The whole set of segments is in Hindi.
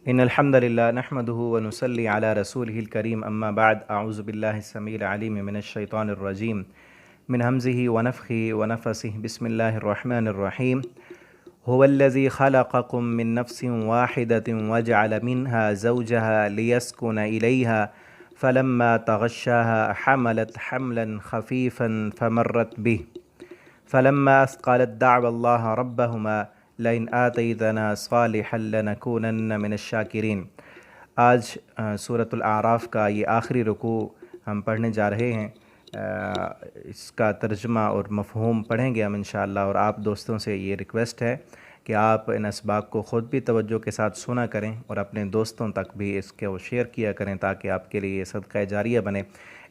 इन्नल हम्दुलिल्लाह नहमदुहु व नुसल्ली अला रसूलिहिल करीम अम्मा बाद अऊज़ु बिल्लाहि स्समीइल अलीम मिनश शैतानिर रजीम मिन हम्ज़िहि व नफ़्ख़िहि व नफ़सिहि बिस्मिल्लाहिर रहमानिर रहीम हुवल्लज़ी ख़लक़कुम मिन नफ़्सिन वाहिदतिन व जअल मिनहा ज़ौजहा लियस्कुना इलैहा फ़लम्मा तग़श्शाहा हमलत हम्लन ख़फ़ीफ़न फ़मर्रत बिही फ़लम्मा अस्क़लत दअवल्लाह रब्बहुमा लइन आतैतना सालिहन लनकूनन्न मिनश्शाकिरीन। आज सूरतुल आराफ का ये आखिरी रुकू हम पढ़ने जा रहे हैं। इसका तर्जुमा और मफ़हूम पढ़ेंगे हम इंशाअल्लाह। और आप दोस्तों से ये रिक्वेस्ट है कि आप इन असबाक को ख़ुद भी तवज्जो के साथ सुना करें और अपने दोस्तों तक भी इसके वो शेयर किया करें ताकि आपके लिए ये सदक़ा जारिया बने।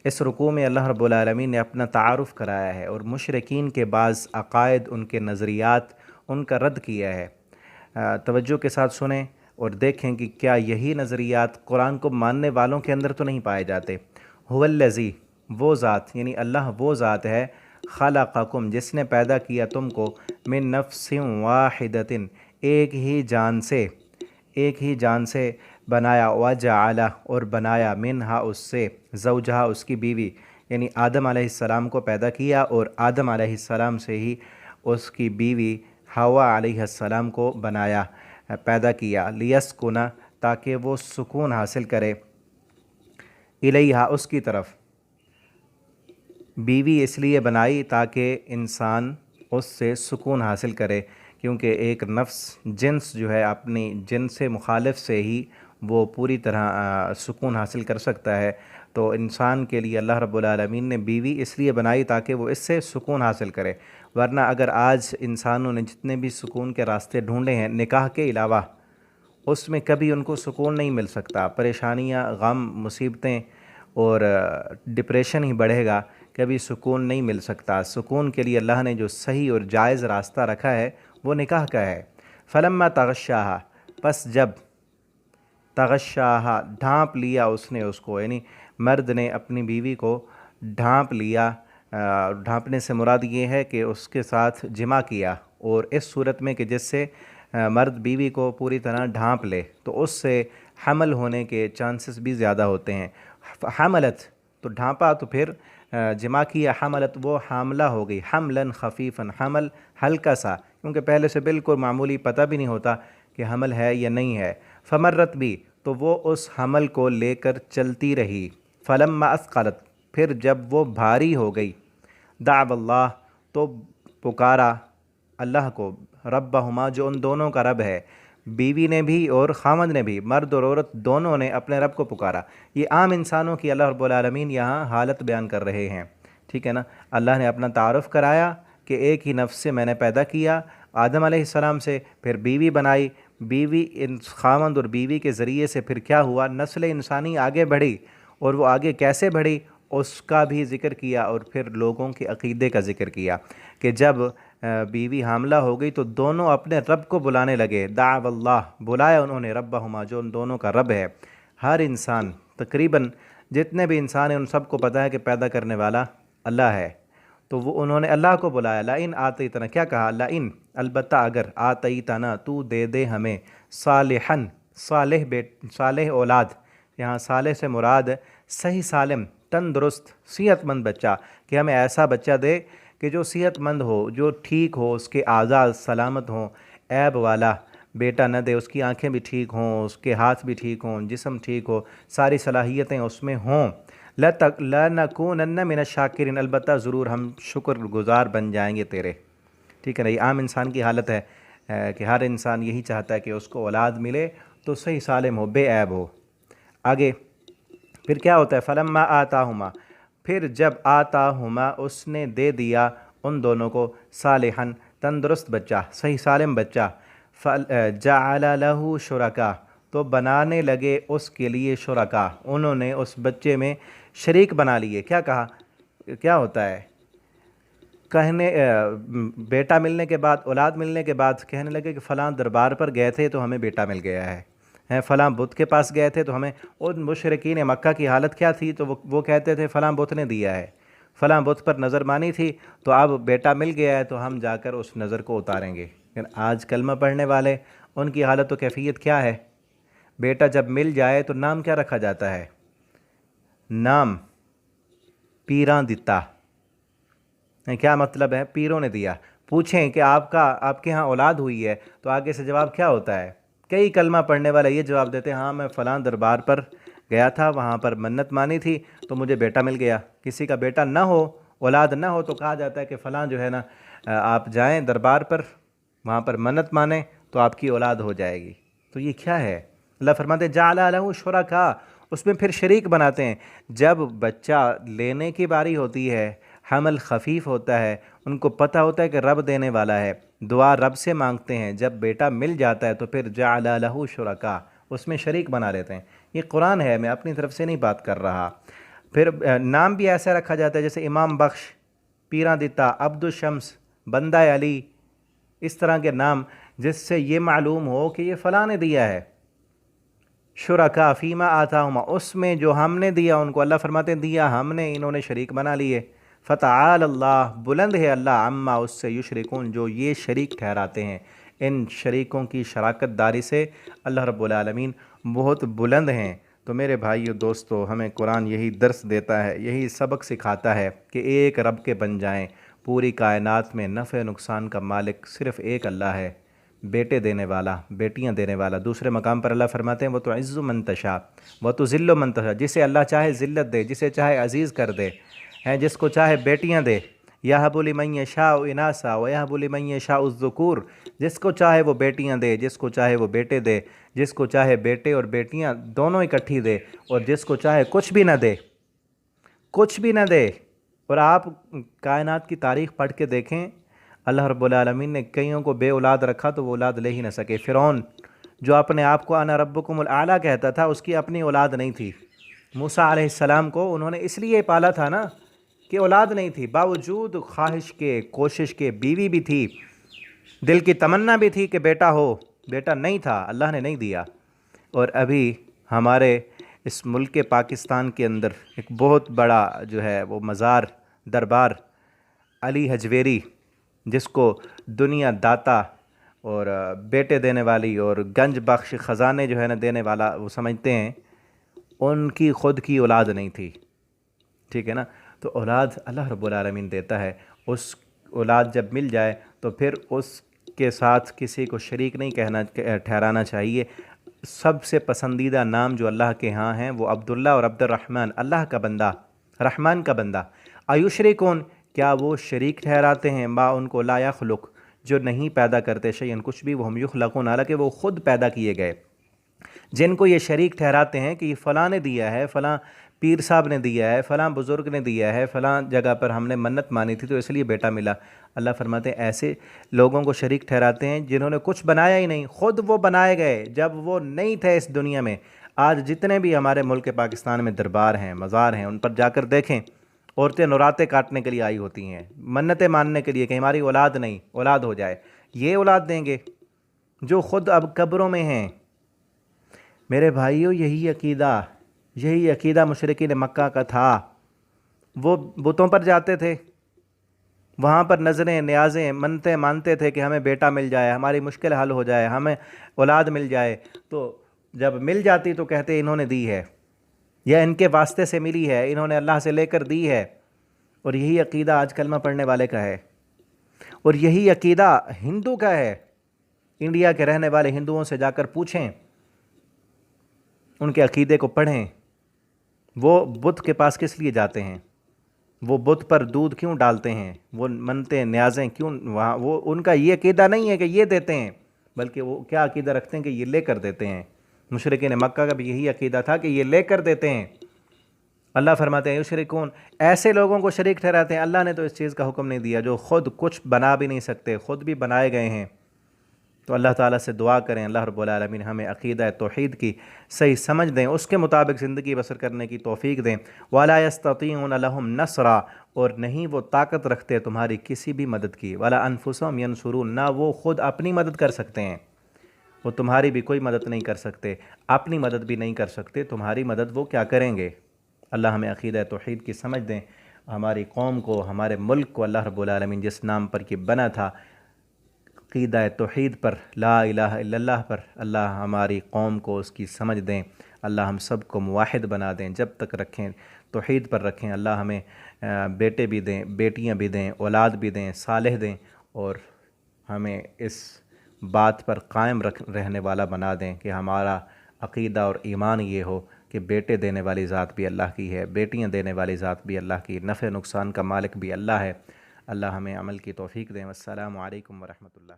इस रुकू में अल्लाह रब्बुल आलमीन ने अपना तारुफ़ कराया है और मुशरिकीन के बाज़ अक़ायद, उनके नज़रियात, उनका रद्द किया है। तवज्जो के साथ सुने और देखें कि क्या यही नज़रियात कुरान को मानने वालों के अंदर तो नहीं पाए जाते। हुवल्लज़ी, वो ज़ात यानी अल्लाह वो ज़ात है, ख़लक़कुम, जिसने पैदा किया तुमको, मिन नफ़्सिन वाहिदतिन, एक ही जान से बनाया, व जअला, और बनाया, मिनहा, उससे, ज़ौजहा, उसकी बीवी यानी आदम अलैहिस्सलाम को पैदा किया और आदम अलैहिस्सलाम से ही उसकी बीवी हवा अलैहिस्सलाम को बनाया, पैदा किया, लियस्कुना, ताकि वो सुकून हासिल करे, इलैहा, उसकी तरफ। बीवी इसलिए बनाई ताकि इंसान उससे सुकून हासिल करे, क्योंकि एक नफ्स जिन्स जो है अपनी जिन्स से मुखालिफ से ही वो पूरी तरह सुकून हासिल कर सकता है। तो इंसान के लिए अल्लाह रब्बुल आलमीन ने बीवी इसलिए बनाई ताकि वो इससे सुकून हासिल करे। वरना अगर आज इंसानों ने जितने भी सुकून के रास्ते ढूंढे हैं निकाह के अलावा, उसमें कभी उनको सुकून नहीं मिल सकता। परेशानियां, गम, मुसीबतें और डिप्रेशन ही बढ़ेगा, कभी सुकून नहीं मिल सकता। सुकून के लिए अल्लाह ने जो सही और जायज़ रास्ता रखा है वो निकाह का है। फ़लम्मा तग़श्शाहा, पस जब, तग़श्शाहा, ढांप लिया उसने उसको, यानी मर्द ने अपनी बीवी को ढांप लिया। ढांपने से मुराद ये है कि उसके साथ जिमा किया, और इस सूरत में कि जिससे मर्द बीवी को पूरी तरह ढांप ले तो उससे हमल होने के चांसेस भी ज़्यादा होते हैं। हमलत, तो ढांपा, तो फिर जिमा किया, हमलत, वो हामला हो गई, हमलन खफ़ीफ़न, हमल हल्का सा, क्योंकि पहले से बिल्कुल मामूली पता भी नहीं होता कि हमल है या नहीं है। फ़मर्रत भी, तो वो उस हमल को लेकर चलती रही। फ़लम्मा अस्क़लत, फिर जब वो भारी हो गई, दाअवल्लाह, तो पुकारा अल्लाह को, रब्बहुमा, जो उन दोनों का रब है। बीवी ने भी और खामद ने भी, मर्द और औरत दोनों ने अपने रब को पुकारा। ये आम इंसानों की अल्लाह रब्बुल आलमीन यहाँ हालत बयान कर रहे हैं, ठीक है ना। अल्लाह ने अपना तारुफ़ कराया कि एक ही नफ्स से मैंने पैदा किया, आदम अलैहिस्सलाम से, फिर बीवी बनाई। बीवी, इन खामद और बीवी के ज़रिए से फिर क्या हुआ, नस्ल इंसानी आगे बढ़ी, और वो आगे कैसे बढ़ी उसका भी ज़िक्र किया। और फिर लोगों के अक़ीदे का ज़िक्र किया कि जब बीवी हामला हो गई तो दोनों अपने रब को बुलाने लगे। दाअवल्लाह, बुलाया उन्होंने, रब्बहुमा, जो उन दोनों का रब है। हर इंसान, तकरीबन जितने भी इंसान हैं उन सबको पता है कि पैदा करने वाला अल्लाह है। तो वो उन्होंने अल्लाह को बुलाया। लाइन आतैतना, क्या कहा, लाइन, अलबत्ता अगर, आतैतना, तू दे दे हमें, सालिहन, सालेह सालेह औलाद, यहाँ सालेह से मुराद सही सालिम, तंदुरुस्त, सेहतमंद बच्चा, कि हमें ऐसा बच्चा दे कि जो सेहतमंद हो, जो ठीक हो, उसके आज़ाद सलामत हों, ऐब वाला बेटा न दे, उसकी आंखें भी ठीक हों, उसके हाथ भी ठीक हों, जिस्म ठीक हो, सारी सलाहियतें उसमें हों। लनकूनन्न मिनश्शाकिरीन, अलबत्ता ज़रूर हम शुक्रगुज़ार बन जाएंगे तेरे, ठीक है ना। ये आम इंसान की हालत है कि हर इंसान यही चाहता है कि उसको औलाद मिले तो सही सालिम हो, बेऐब हो। आगे फिर क्या होता है, फ़लम्मा आताहुमा, फिर जब आताहुमा, उसने दे दिया उन दोनों को, सालिहन, तंदुरुस्त बच्चा, सही सालिम बच्चा, जअल लहू शुरका, तो बनाने लगे उसके लिए शुरका, उन्होंने उस बच्चे में शरीक बना लिए। क्या कहा, क्या होता है, कहने बेटा मिलने के बाद, औलाद मिलने के बाद कहने लगे कि फ़लाँ दरबार पर गए थे तो हमें बेटा मिल गया है, फ़लाँ बुत के पास गए थे तो हमें। उन मुशरिकीन मक्का की हालत क्या थी, तो वो कहते थे फ़लाँ बुत ने दिया है, फ़लाँ बुत पर नज़र मानी थी तो अब बेटा मिल गया है तो हम जाकर उस नज़र को उतारेंगे। लेकिन आज कलमा पढ़ने वाले, उनकी हालत तो कैफियत क्या है, बेटा जब मिल जाए तो नाम क्या रखा जाता है? नाम पीरां दिता। क्या मतलब है? पीरों ने दिया। पूछें कि आपके यहाँ औलाद हुई है तो आगे से जवाब क्या होता है? कई कलमा पढ़ने वाले ये जवाब देते हैं, हाँ मैं फ़लाँ दरबार पर गया था, वहाँ पर मन्नत मानी थी तो मुझे बेटा मिल गया। किसी का बेटा ना हो, औलाद ना हो, तो कहा जाता है कि फ़लाँ जो है ना, आप जाएं दरबार पर, वहाँ पर मन्नत माने तो आपकी औलाद हो जाएगी। तो ये क्या है? अल्लाह फरमाते जाअला लहू शुरका, उसमें फिर शरीक बनाते हैं। जब बच्चा लेने की बारी होती है, हमल खफीफ होता है, उनको पता होता है कि रब देने वाला है, दुआ रब से मांगते हैं, जब बेटा मिल जाता है तो फिर जाअला लहू शुरका, उसमें शरीक बना लेते हैं। ये कुरान है, मैं अपनी तरफ से नहीं बात कर रहा। फिर नाम भी ऐसा रखा जाता है जैसे इमाम बख्श, पीरा दिता, अब्दुल शम्स, बंदा अली, इस तरह के नाम जिससे ये मालूम हो कि ये फ़लाँ ने दिया है। शुरका फ़ीमा आताहुमा, उसमें जो हमने दिया उनको, अल्लाह फरमाते हैं दिया हमने, इन्होंने शरीक बना लिए। फ़तआल अल्लाह, बुलंद है अल्लाह, अम्मा उससे युशरिकून, जो ये शरीक ठहराते हैं। इन शरीकों की शराकत दारी से अल्लाह रब्बुल आलमीन बहुत बुलंद हैं। तो मेरे भाइयों दोस्तों, हमें कुरान यही दर्स देता है, यही सबक सिखाता है कि एक रब के बन जाएं। पूरी कायनात में नफ़े नुकसान का मालिक सिर्फ़ एक अल्लाह है, बेटे देने वाला, बेटियां देने वाला। दूसरे मकाम पर अल्लाह फरमाते हैं, वो तो इज़्ज़ु मन तशा व तो ज़िल्लो मन तशा, जिसे अल्लाह चाहे ज़िल्लत दे, जिसे चाहे अज़ीज़ कर दे, हैं जिसको चाहे बेटियां दे। यहबुल मन यशाउ इनासा व यहबुल मन यशाउ ज़ुकूर, जिसको चाहे वो बेटियां दे, जिसको चाहे वो बेटे दे, जिसको चाहे बेटे और बेटियां दोनों इकट्ठी दे, और जिसको चाहे कुछ भी ना दे, कुछ भी ना दे। और आप कायनात की तारीख़ पढ़ के देखें, अल्लाह रब्बुल आलमीन ने कईयों को बे औलाद रखा तो वो औलाद ले ही ना सके। फ़िरौन जो अपने आप को अना रब्बुकुमुल आला कहता था, उसकी अपनी औलाद नहीं थी। मूसा अलैहिस्सलाम को उन्होंने इसलिए पाला था ना कि औलाद नहीं थी, बावजूद ख्वाहिश के, कोशिश के, बीवी भी थी, दिल की तमन्ना भी थी कि बेटा हो, बेटा नहीं था, अल्लाह ने नहीं दिया। और अभी हमारे इस मुल्क के पाकिस्तान के अंदर एक बहुत बड़ा जो है वो मज़ार, दरबार अली हजवेरी, जिसको दुनिया दाता और बेटे देने वाली और गंज बख्श ख़जाने जो है ना देने वाला वो समझते हैं, उनकी ख़ुद की औलाद नहीं थी। ठीक है ना? तो औलाद अल्लाह रब्बुल आलमीन देता है। उस औलाद जब मिल जाए तो फिर उसके साथ किसी को शरीक नहीं कहना, ठहराना चाहिए। सबसे पसंदीदा नाम जो अल्लाह के यहाँ हैं वो अब्दुल्ला और अब्दुर्रहमान, अल्लाह का बंदा, रहमान का बंदा। आयुशरिकून, क्या वो शरीक ठहराते हैं? माँ उनको ला यखलुक, जो नहीं पैदा करते शैअन कुछ भी, वो हम युखलकून, हालांकि वो ख़ुद पैदा किए गए। जिनको ये शरीक ठहराते हैं कि ये फ़लाँ ने दिया है, फ़लाँ पीर साहब ने दिया है, फ़लाँ बुज़ुर्ग ने दिया है, फ़लाँ जगह पर हमने मन्नत मानी थी तो इसलिए बेटा मिला। अल्लाह फरमाते हैं ऐसे लोगों को शरीक ठहराते हैं जिन्होंने कुछ बनाया ही नहीं, ख़ुद वो बनाए गए जब वो नहीं थे इस दुनिया में। आज जितने भी हमारे मुल्क पाकिस्तान में दरबार हैं, मज़ार हैं, उन पर जाकर देखें, औरतें नौराते काटने के लिए आई होती हैं, मन्नतें मानने के लिए कि हमारी औलाद नहीं, औलाद हो जाए। ये औलाद देंगे जो ख़ुद अब कब्रों में हैं। मेरे भाइयों, यही अकीदा मुशरिकीन मक्का का था। वो बुतों पर जाते थे, वहाँ पर नज़रें, न्याज़ें, मन्नतें मानते थे कि हमें बेटा मिल जाए, हमारी मुश्किल हल हो जाए, हमें औलाद मिल जाए। तो जब मिल जाती तो कहते इन्होंने दी है, या इनके वास्ते से मिली है, इन्होंने अल्लाह से लेकर दी है। और यही अकीदा आज कलमा पढ़ने वाले का है, और यही अकीदा हिंदू का है। इंडिया के रहने वाले हिंदुओं से जाकर पूछें, उनके अकीदे को पढ़ें, वो बुत के पास किस लिए जाते हैं, वो बुत पर दूध क्यों डालते हैं, वो मनते न्याज़ें क्यों वहाँ, वो उनका ये अकीदा नहीं है कि ये देते हैं, बल्कि वो क्या अकीदा रखते हैं कि ये लेकर देते हैं। मुशरिकीन मक्का का भी यही अकीदा था कि ये लेकर देते हैं। अल्लाह फरमाते हैं युशरिकून, ऐसे लोगों को शरीक ठहराते हैं। अल्लाह ने तो इस चीज़ का हुक्म नहीं दिया, जो ख़ुद कुछ बना भी नहीं सकते, ख़ुद भी बनाए गए हैं। तो अल्लाह ताला से दुआ करें, अल्लाह रब्बुल आलमीन हमें अक़ीदा तौहीद की सही समझ दें, उसके मुताबिक ज़िंदगी बसर करने की तौफ़ीक दें। वला यस्ततीऊन लहुम नसरा, और नहीं वो ताकत रखते तुम्हारी किसी भी मदद की। वला अनफुसहुम यंसुरून, ना वो ख़ुद अपनी मदद कर सकते हैं, वो तुम्हारी भी कोई मदद नहीं कर सकते, अपनी मदद भी नहीं कर सकते, तुम्हारी मदद वो क्या करेंगे। अल्लाह हमें अक़ीदा तौहीद की समझ दें, हमारी कौम को, हमारे मुल्क को अल्लाह रब्बुल आलमीन जिस नाम पर कि बना था, अक़ीदा तौहीद पर, ला इलाहा इल्लल्लाह पर अल्लाह हमारी कौम को उसकी समझ दें। अल्लाह हम सब को मुवाहिद बना दें, जब तक रखें तौहीद पर रखें। अल्लाह हमें बेटे भी दें, बेटियां भी दें, औलाद भी दें, सालेह दें, और हमें इस बात पर कायम रहने वाला बना दें कि हमारा अक़ीदा और ईमान ये हो कि बेटे देने वाली ज़ात भी अल्लाह की है, बेटियां देने वाली ज़ात भी अल्लाह की, नफ़े नुकसान का मालिक भी अल्लाह है। अल्लाह हमें अमल की तौफ़ीक दें। वस्सलामु अलैकुम वरहमतुल्लाह।